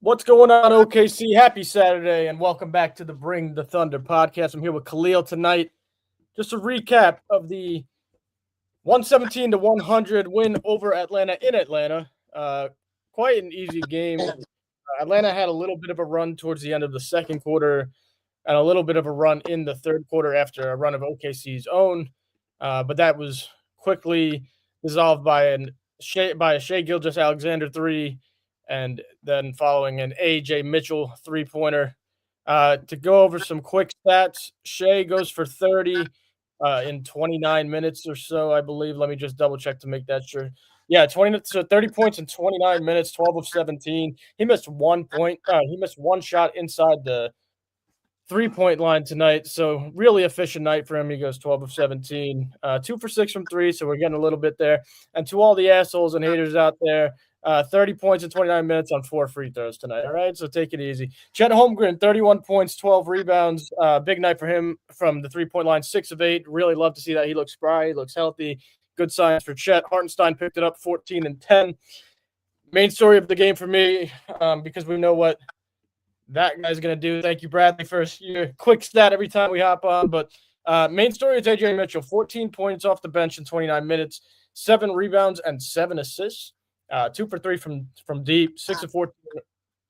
What's going on, OKC? Happy Saturday, and welcome back to the Bring the Thunder podcast. I'm here with Khalil tonight. Just a recap of the 117 to 100 win over Atlanta in Atlanta. Quite an easy game. Atlanta had a little bit of a run towards the end of the second quarter and a little bit of a run in the third quarter after a run of OKC's own. But that was quickly dissolved by a Shea Gilgeous-Alexander three, and then following an AJ Mitchell three-pointer. To go over some quick stats, Shea goes for 30 in 29 minutes or so, I believe. Let me just double check to make that sure. Yeah, 30 points in 29 minutes, 12 of 17. He missed 1 point. He missed one shot inside the three-point line tonight. So really efficient night for him. He goes 12 of 17, 2 for 6 from three. So we're getting a little bit there. And to all the assholes and haters out there, 30 points in 29 minutes on 4 free throws tonight. All right, so take it easy. Chet Holmgren, 31 points, 12 rebounds. Big night for him from the three-point line, 6 of 8. Really love to see that. He looks spry. He looks healthy. Good signs for Chet. Hartenstein picked it up 14 and 10. Main story of the game for me, because we know what that guy's going to do. Thank you, Bradley, for your quick stat every time we hop on. But main story is AJ Mitchell, 14 points off the bench in 29 minutes, 7 rebounds and 7 assists, 2 for 3 from deep, 6 of 14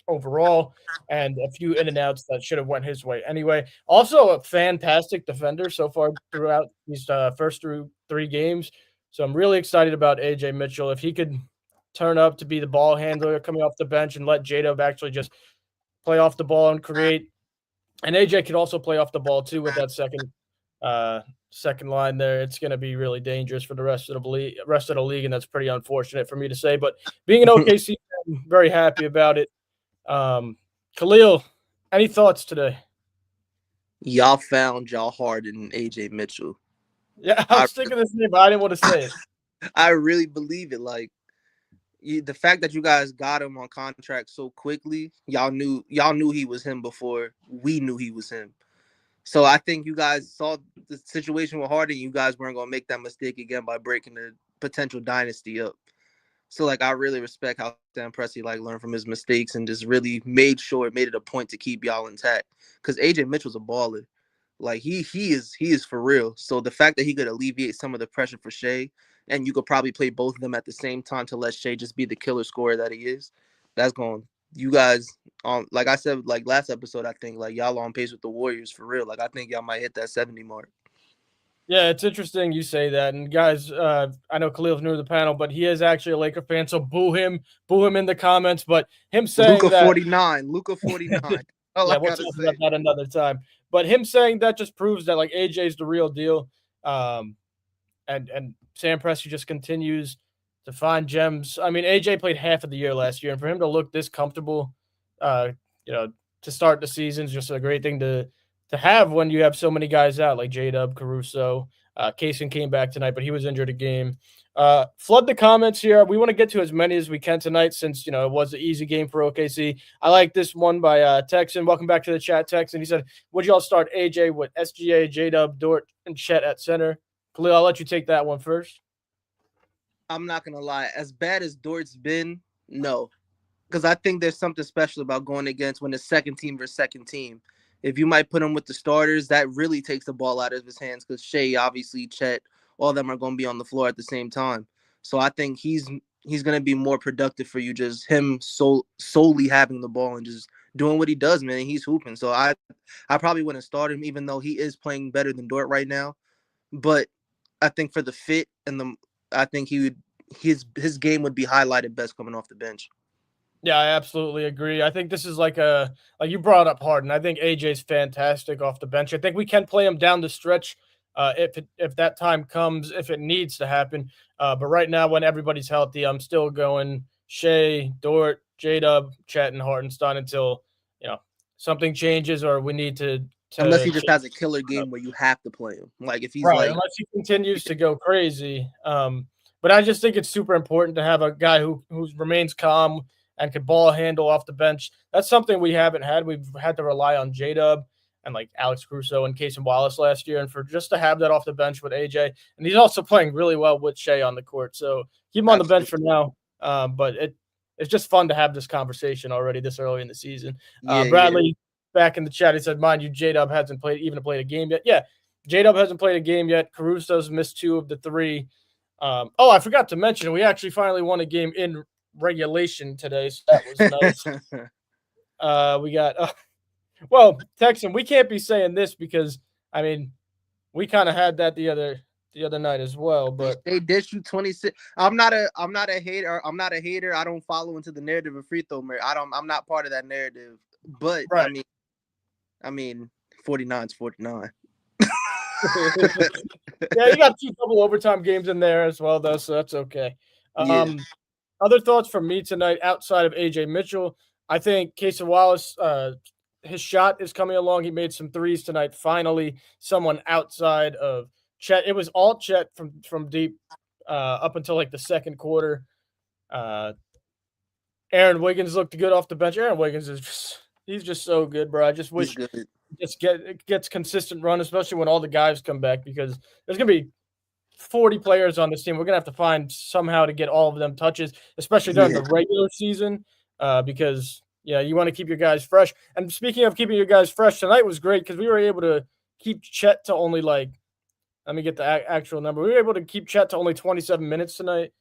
overall, and a few in and outs that should have went his way anyway. Also a fantastic defender so far throughout these first through 3 games. So I'm really excited about AJ Mitchell. If he could turn up to be the ball handler coming off the bench and let J-Dub actually just play off the ball and create. And AJ could also play off the ball too with that second line there. It's going to be really dangerous for the rest of the league, and that's pretty unfortunate for me to say. But being an OKC fan, I'm very happy about it. Khalil, any thoughts today? Y'all found y'all Harden and AJ Mitchell. Yeah, I was thinking this name, but I didn't want to say it. I really believe it. Like the fact that you guys got him on contract so quickly, y'all knew he was him before we knew he was him. So I think you guys saw the situation with Harden. You guys weren't gonna make that mistake again by breaking the potential dynasty up. So like I really respect how Sam Presti learned from his mistakes and just really made it a point to keep y'all intact. Because AJ Mitchell's a baller. Like he is for real. So the fact that he could alleviate some of the pressure for Shea, and you could probably play both of them at the same time to let Shea just be the killer scorer that he is, that's going. You guys, like I said, last episode, I think y'all on pace with the Warriors for real. I think y'all might hit that 70 mark. Yeah, it's interesting you say that. And guys, I know Khalil's new to the panel, but he is actually a Laker fan, so boo him in the comments. But him saying Luka that 49, Luka 49. Yeah, we'll talk about that another time. But him saying that just proves that AJ's the real deal. And Sam Presti just continues to find gems. I mean, AJ played half of the year last year, and for him to look this comfortable, to start the season is just a great thing to have when you have so many guys out like J-Dub, Caruso. Kaysen came back tonight, but he was injured a game. Flood the comments here. We want to get to as many as we can tonight since, it was an easy game for OKC. I like this one by Texan. Welcome back to the chat, Texan. He said, would y'all start AJ with SGA, J-Dub, Dort, and Chet at center? Khalil, I'll let you take that one first. I'm not going to lie. As bad as Dort's been, no. Because I think there's something special about going against when it's second team versus second team. If you might put him with the starters, that really takes the ball out of his hands because Shea, obviously, Chet, all of them are going to be on the floor at the same time. So I think he's going to be more productive for you, just him solely having the ball and just doing what he does, man. He's hooping. So I probably wouldn't start him, even though he is playing better than Dort right now. But I think for the fit and I think his game would be highlighted best coming off the bench. Yeah, I absolutely agree. I think this is like you brought up Harden. I think AJ's fantastic off the bench. I think we can play him down the stretch if that time comes, if it needs to happen. But right now, when everybody's healthy, I'm still going Shea, Dort, J-Dub, Chet, and Hartenstein until something changes or we need to unless he just has a killer game where you have to play him. If he's unless he continues to go crazy. But I just think it's super important to have a guy who remains calm and could ball handle off the bench. That's something we haven't had. We've had to rely on J-Dub and Alex Caruso and Kaysen Wallace last year. And for just to have that off the bench with AJ, and he's also playing really well with Shea on the court. So keep him on the bench for now. But it's just fun to have this conversation already this early in the season. Yeah, Bradley back in the chat, he said, mind you, J-Dub hasn't played a game yet. Yeah, J-Dub hasn't played a game yet. Caruso's missed 2 of the 3. I forgot to mention, we actually finally won a game in regulation today, so that was nice. We got well, Texan, we can't be saying this because I mean we kind of had that the other night as well, but they dished you 26. I'm not a hater. I don't follow into the narrative of free throw. I'm not part of that narrative. But right. I mean, 49's 49. Yeah, you got 2 double overtime games in there as well, though, so that's okay. Yeah. Other thoughts from me tonight outside of AJ Mitchell, I think Casey Wallace, his shot is coming along. He made some threes tonight. Finally, someone outside of Chet. It was all Chet from deep up until like the second quarter. Aaron Wiggins looked good off the bench. Aaron Wiggins he's just so good, bro. I just wish gets consistent run, especially when all the guys come back, because there's gonna be 40 players on this team. We're gonna have to find somehow to get all of them touches, especially during the regular season, because you want to keep your guys fresh. And speaking of keeping your guys fresh, tonight was great because we were able to keep Chet to only let me get the actual number. We were able to keep Chet to only 27 minutes tonight.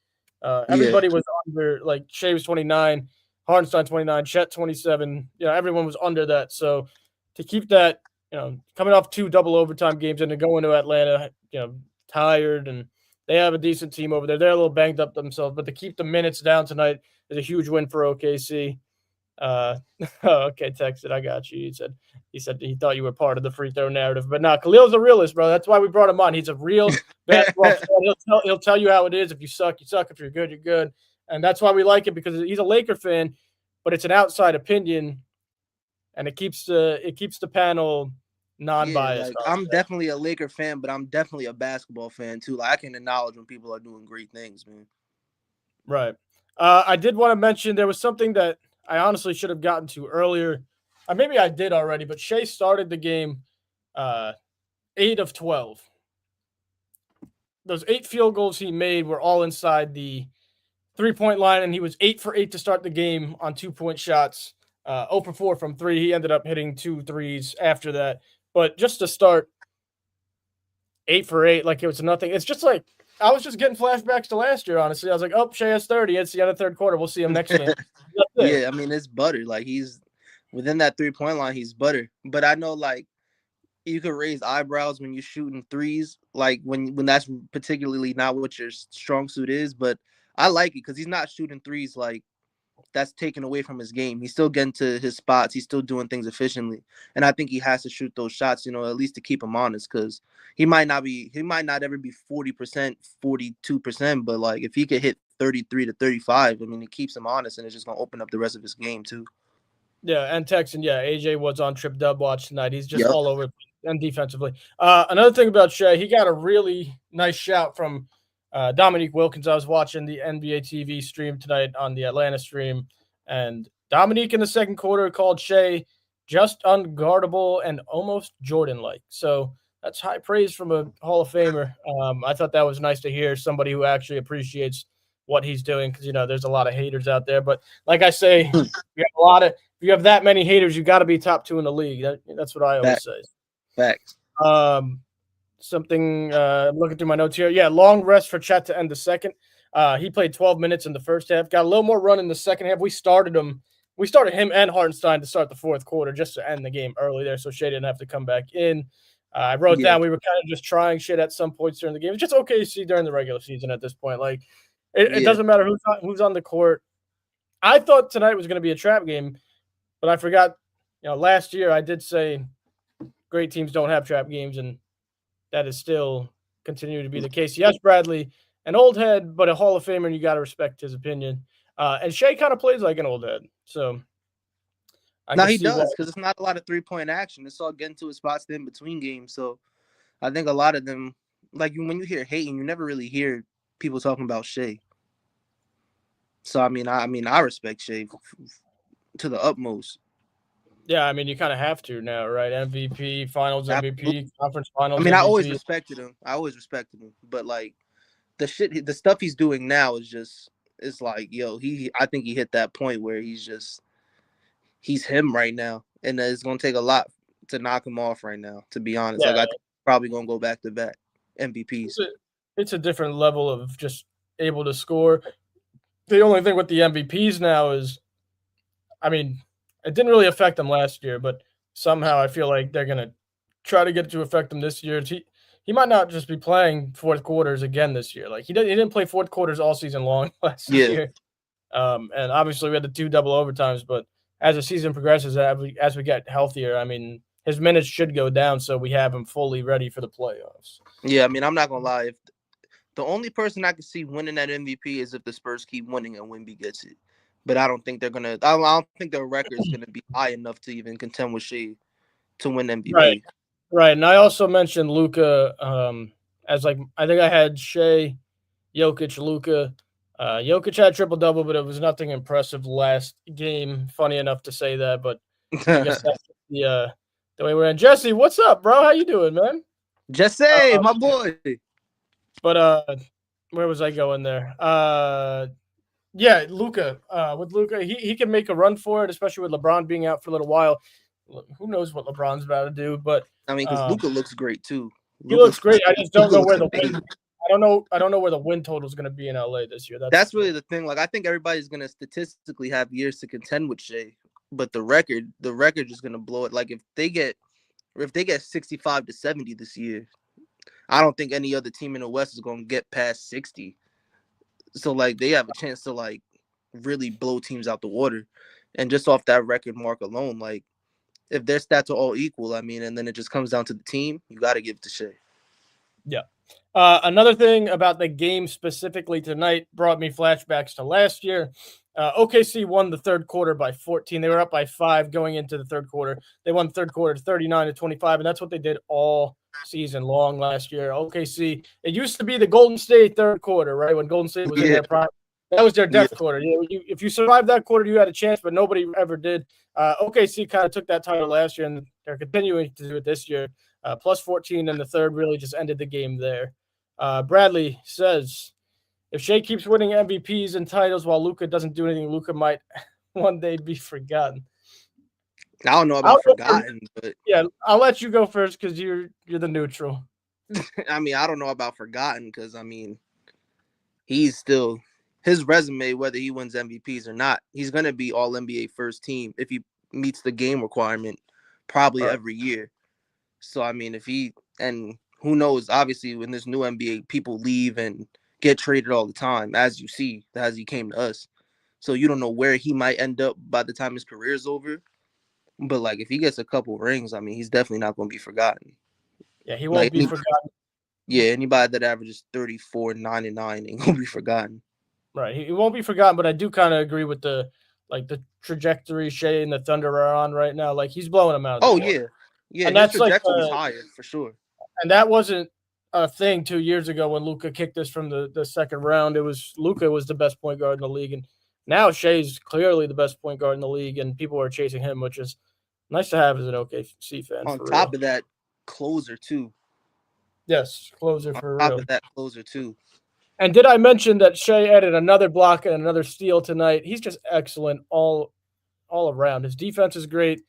Everybody was under, like Shea was 29, Hardenstein 29, Chet 27. Everyone was under that. So to keep that, coming off 2 double overtime games and to go into Atlanta, tired, and they have a decent team over there. They're a little banged up themselves, but to keep the minutes down tonight is a huge win for OKC. Okay, texted. I got you. He said he thought you were part of the free throw narrative, but Khalil's a realist, bro. That's why we brought him on. He's a real basketball fan. He'll tell you how it is. If you suck, you suck. If you're good, you're good. And that's why we like it, because he's a Laker fan, but it's an outside opinion, and it keeps the panel non-biased. I'm definitely a Laker fan, but I'm definitely a basketball fan too. Like, I can acknowledge when people are doing great things, man. Right. I did want to mention there was something that I honestly should have gotten to earlier. Maybe I did already, but Shea started the game 8 of 12. Those 8 field goals he made were all inside the 3-point line, and he was 8 for 8 to start the game on 2-point shots. 0 for 4 from 3. He ended up hitting 2 threes after that. But just to start 8 for 8, like it was nothing. It's just like I was just getting flashbacks to last year, honestly. I was like, oh, Shea has 30. It's the end of third quarter. We'll see him next game. Yeah, I mean, it's butter. Like, he's within that 3-point line, he's butter. But I know, like, you could raise eyebrows when you're shooting threes, like when that's particularly not what your strong suit is. But I like it because he's not shooting threes like that's taken away from his game. He's still getting to his spots. He's still doing things efficiently. And I think he has to shoot those shots, at least to keep him honest, because he might not ever be 40%, 42%, but like if he could hit 33 to 35, I mean, it keeps him honest, and it's just going to open up the rest of his game too. Yeah, and Texan, AJ was on Trip Dub Watch tonight. He's just all over and defensively. Another thing about Shea, he got a really nice shout from Dominique Wilkins. I was watching the NBA TV stream tonight on the Atlanta stream, and Dominique in the second quarter called Shea just unguardable and almost Jordan-like. So that's high praise from a Hall of Famer. I thought that was nice to hear, somebody who actually appreciates what he's doing, because there's a lot of haters out there. But like I say, if you have that many haters, you got to be top 2 in the league. That's what I always say. Facts. Something I'm looking through my notes here. Yeah, long rest for Chet to end the second. He played 12 minutes in the first half. Got a little more run in the second half. We started him and Hartenstein to start the fourth quarter just to end the game early there, so Shea didn't have to come back in. I wrote down we were kind of just trying shit at some points during the game. It's just OKC during the regular season at this point. Like it doesn't matter who's on the court. I thought tonight was going to be a trap game, but I forgot. Last year I did say great teams don't have trap games, and that is still continuing to be the case. Yes, Bradley, an old head, but a Hall of Famer, and you got to respect his opinion. And Shea kind of plays like an old head, so he does, because it's not a lot of 3-point action. It's all getting to his spots in between games. So I think a lot of them, like when you hear hating, you never really hear people talking about Shea. So I mean, I respect Shea to the utmost. Yeah, I mean, you kind of have to now, right? MVP, Finals MVP, Conference Finals. I mean, MVP. I always respected him. But like the stuff he's doing now is just it's like, yo, I think he hit that point where he's him right now, and it's gonna take a lot to knock him off right now. To be honest, Yeah, like I think he's probably gonna go back to back MVPs. it's a different level of just able to score. The only thing with the MVPs now is, I mean, it didn't really affect them last year, but somehow I feel like they're gonna try to get it to affect him this year. He might not just be playing fourth quarters again this year. Like he didn't play fourth quarters all season long last Yeah, year. And obviously we had the 2 double overtimes, but as the season progresses, as we get healthier, I mean, his minutes should go down, so we have him fully ready for the playoffs. yeah. I mean, I'm not gonna lie. If the only person I can see winning that MVP is if the Spurs keep winning and Wemby gets it, but I don't think they're gonna. I don't think their record is gonna be high enough to even contend with Shea to win MVP. Right, right. And I also mentioned Luka as like I think I had Shea, Jokic, Luka. Jokic had triple double, but it was nothing impressive last game. Funny enough to say that, but I guess that's the way we're in. Jesse, what's up, bro? How you doing, man? Jesse, my boy. But where was I going there? Yeah, Luka. With Luka, he can make a run for it, especially with LeBron being out for a little while. Who knows what LeBron's about to do? But I mean, because Luka looks great too. He looks great. I just don't know where the win. I don't know where the win total is going to be in LA this year. That's really the thing. Like, I think everybody's going to statistically have years to contend with Shea, but the record is going to blow it. Like if they get 65 to 70 this year, I don't think any other team in the West is going to get past 60. So like they have a chance to like really blow teams out the water, and just off that record mark alone, like if their stats are all equal, I mean, and then it just comes down to the team, you got to give it to Shea. Yeah. Another thing about the game specifically tonight brought me flashbacks to last year. OKC won the third quarter by 14. They were up by 5 going into the third quarter. They won the third quarter 39-25, and that's what they did all season long last year. OKC, it used to be the Golden State third quarter, right? When Golden State was in their prime. That was their death quarter. If you survived that quarter, you had a chance, but nobody ever did. OKC kind of took that title last year, and they're continuing to do it this year. Plus 14 in the third really just ended the game there. Bradley says, if Shea keeps winning MVPs and titles while Luka doesn't do anything, Luka might one day be forgotten. I don't know about forgotten, but yeah, I'll let you go first because you're the neutral. I mean, I don't know about forgotten because I mean, he's still his resume, whether he wins MVPs or not, he's gonna be all NBA first team if he meets the game requirement probably every year. So I mean, and who knows, obviously when this new NBA, people leave and get traded all the time, as you see, as he came to us. So you don't know where he might end up by the time his career is over. But like if he gets a couple rings, I mean, he's definitely not going to be forgotten. Yeah, he won't be forgotten. Yeah, anybody that averages 34, 99 ain't going to be forgotten. Right, he won't be forgotten. But I do kind of agree with the trajectory Shea and the Thunder are on right now. Like he's blowing them out. Oh yeah, and that's trajectory is higher for sure. And that wasn't a thing 2 years ago when Luka kicked us from the second round. It was Luka was the best point guard in the league, and now Shea's clearly the best point guard in the league, and people are chasing him, which is nice to have as an OKC fan. On top of that, closer too. Yes, closer for real. On top of that, closer too. And did I mention that Shea added another block and another steal tonight? He's just excellent all around. His defense is great.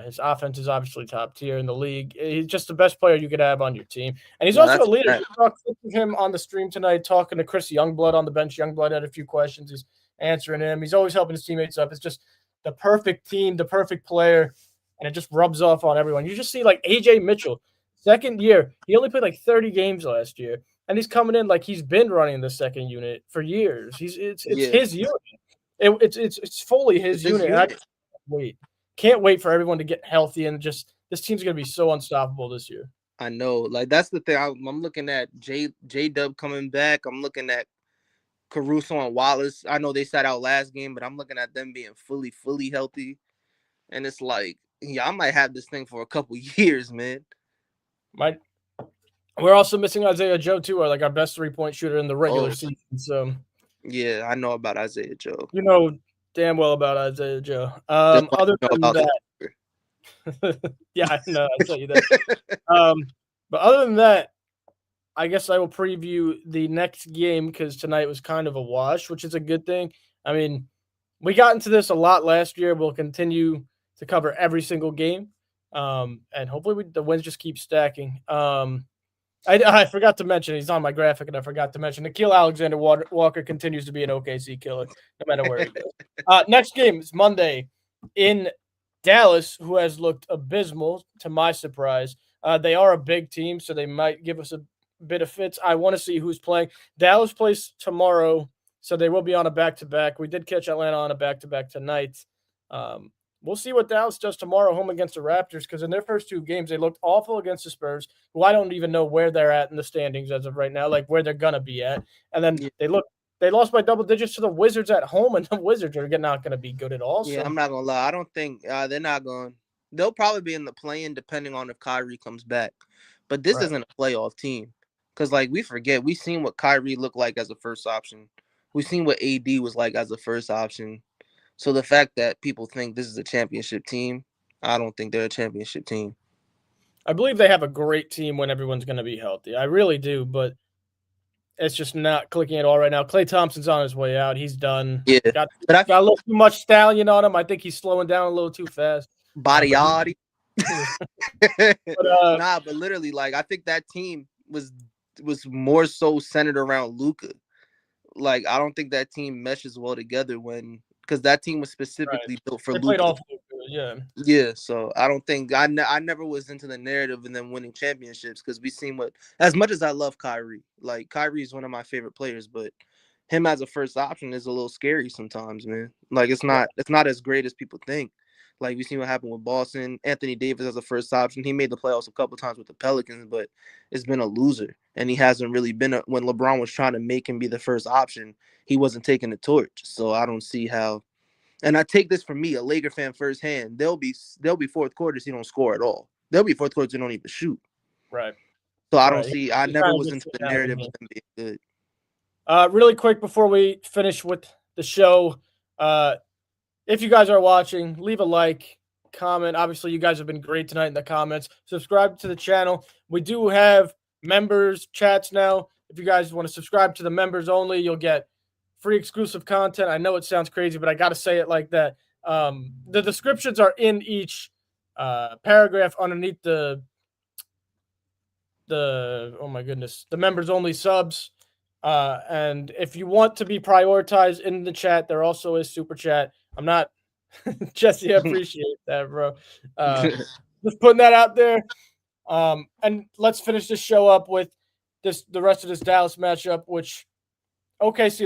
His offense is obviously top tier in the league. He's just the best player you could have on your team. And he's also a leader. We talked to him on the stream tonight, talking to Chris Youngblood on the bench. Youngblood had a few questions. He's answering him. He's always helping his teammates up. It's just the perfect team, the perfect player, and it just rubs off on everyone. You just see like AJ Mitchell, second year. He only played like 30 games last year, and he's coming in like he's been running the second unit for years. It's his unit. It's fully his unit. Can't wait for everyone to get healthy, and just this team's going to be so unstoppable this year. I know. Like, that's the thing. I'm looking at J-Dub coming back. I'm looking at Caruso and Wallace. I know they sat out last game, but I'm looking at them being fully healthy. And it's like, yeah, I might have this thing for a couple years, man. We're also missing Isaiah Joe, too, our best three-point shooter in the regular season. So yeah, I know about Isaiah Joe. You know damn well about Isaiah Joe. Other than that, yeah, I know. I'll tell you that. But other than that, I guess I will preview the next game because tonight was kind of a wash, which is a good thing. I mean, we got into this a lot last year. We'll continue to cover every single game, and hopefully the wins just keep stacking. I forgot to mention, he's on my graphic, and I forgot to mention Nikhil Alexander-Walker continues to be an OKC killer, no matter where he goes. Next game is Monday in Dallas, who has looked abysmal, to my surprise. They are a big team, so they might give us a bit of fits. I want to see who's playing. Dallas plays tomorrow, so they will be on a back-to-back. We did catch Atlanta on a back-to-back tonight. We'll see what Dallas does tomorrow home against the Raptors, because in their first two games, they looked awful against the Spurs, who I don't even know where they're at in the standings as of right now, like where they're going to be at. And then they lost by double digits to the Wizards at home, and the Wizards are not going to be good at all. Yeah, I'm not going to lie. I don't think they're not going – they'll probably be in the play-in depending on if Kyrie comes back. But this isn't a playoff team because, like, we forget. We've seen what Kyrie looked like as a first option. We've seen what AD was like as a first option. So the fact that people think this is a championship team, I don't think they're a championship team. I believe they have a great team when everyone's going to be healthy. I really do, but it's just not clicking at all right now. Klay Thompson's on his way out. He's done. Yeah. Got a little too much stallion on him. I think he's slowing down a little too fast. But literally, like, I think that team was more so centered around Luka. Like, I don't think that team meshes well together because that team was specifically built for Luka. Yeah. So I don't think I never was into the narrative and then winning championships because we seen as much as I love Kyrie, like Kyrie is one of my favorite players, but him as a first option is a little scary sometimes, man. Like it's not as great as people think. Like we seen what happened with Boston. Anthony Davis as a first option, he made the playoffs a couple times with the Pelicans, but it's been a loser, and he hasn't really been when LeBron was trying to make him be the first option, he wasn't taking the torch. So I don't see how. And I take this from me, a Laker fan firsthand. They'll be fourth quarters he don't score at all. They'll be fourth quarters he don't even shoot. Right. So I don't see. I never was into the narrative of them being good. Really quick before we finish with the show, if you guys are watching, leave a like, comment. Obviously, you guys have been great tonight in the comments. Subscribe to the channel. We do have members chats now. If you guys want to subscribe to the members only, you'll get free exclusive content. I know it sounds crazy, but I got to say it like that. The descriptions are in each paragraph underneath the oh my goodness, the members only subs. And if you want to be prioritized in the chat, there also is super chat. I'm not Jesse. I appreciate that, bro. Just putting that out there. And let's finish this show up with the rest of this Dallas matchup, which OKC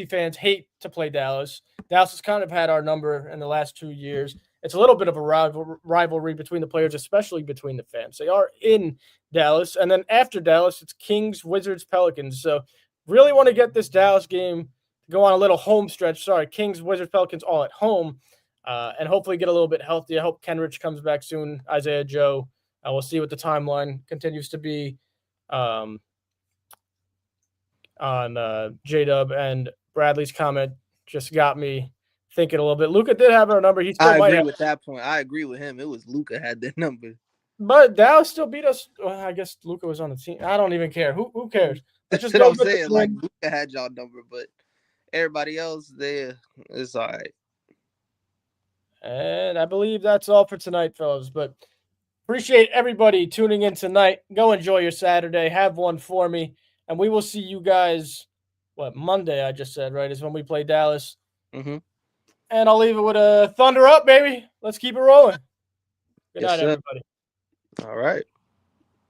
fans hate to play Dallas. Dallas has kind of had our number in the last 2 years. It's a little bit of a rivalry between the players, especially between the fans. They are in Dallas. And then after Dallas, it's Kings, Wizards, Pelicans. So really want to get this Dallas game to go on a little home stretch. Sorry, Kings, Wizards, Pelicans all at home. And hopefully get a little bit healthy. I hope Kenrich comes back soon. Isaiah Joe. We'll see what the timeline continues to be. On J-Dub, and Bradley's comment just got me thinking a little bit. Luka did have our number. I agree with that point. I agree with him. It was Luka had that number. But Dallas still beat us. Well, I guess Luka was on the team. I don't even care. Who cares? Let's just go with saying. Like Luka had y'all number, but everybody else there is all right. And I believe that's all for tonight, fellas. But appreciate everybody tuning in tonight. Go enjoy your Saturday. Have one for me. And we will see you guys, Monday I just said, right, is when we play Dallas. Mm-hmm. And I'll leave it with a thunder up, baby. Let's keep it rolling. Good night, everybody. All right.